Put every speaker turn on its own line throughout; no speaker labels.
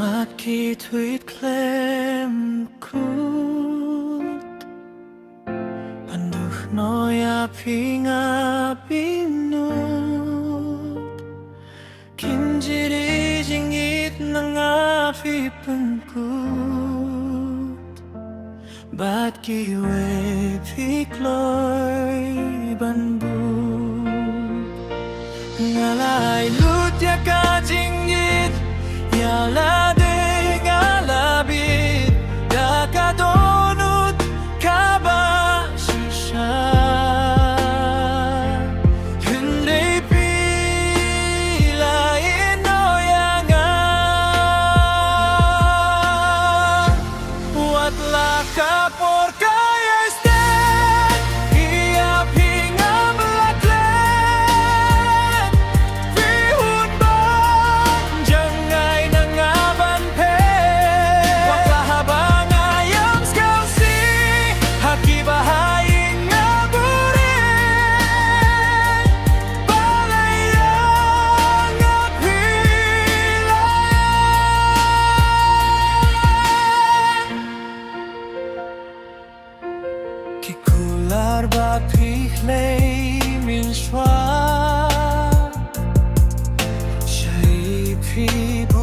Maki tweet klem kut Panduh noya pinga pinut Kinjiri jingit nangapi pengkut Bat kiwe pikloy banbut Ngalai lut ya kajingit Yala de ngalabit Dakadonut kaba shisha Hindi pila inoyanga Watla ka por kaya estet Iya pinga belaklet Vihun bang Jangay nangaban pe Wakla habang ayam skalsi Haki bahayin ngaburin Balayang apilayan Kikular ba pihlay min shwa Siya'y pibuminta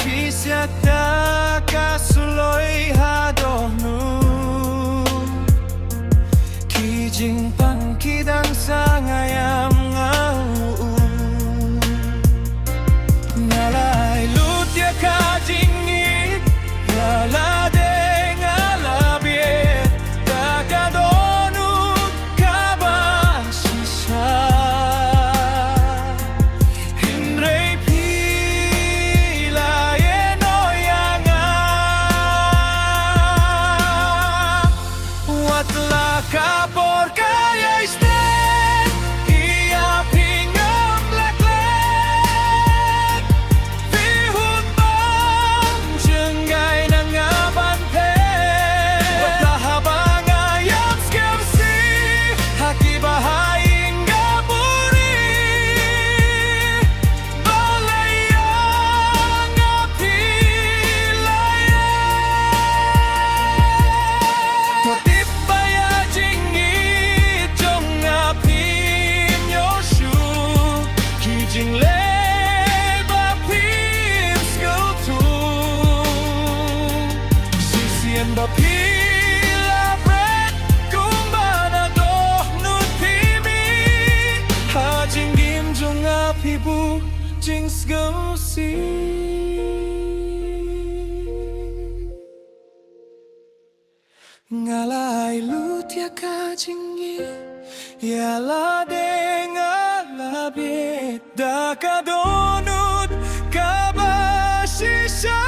Kisyak na kasuloy hadohnu Kijing pangkidang sa ngayam ngauun Nalay lutya kajingit Yala de ngalabit Dakadonut kabasisa Hinrei pila enoyanga Watla ka por kaya isten Iya pingam blacklet Vihun bang Jenggay nangaban pe Watla habang ayam skepsi Haki bahayin gaburi Balayang apilayan Motip baya jingit Jong apim yoshu Kijing leba pim skultu Sisien ba pila bread Kumbana doh nut pimi Hajing gim jong apibu Jing skulsi Ngalai lut ya kajingi Yala de ngalabit Dakadonut kabasisa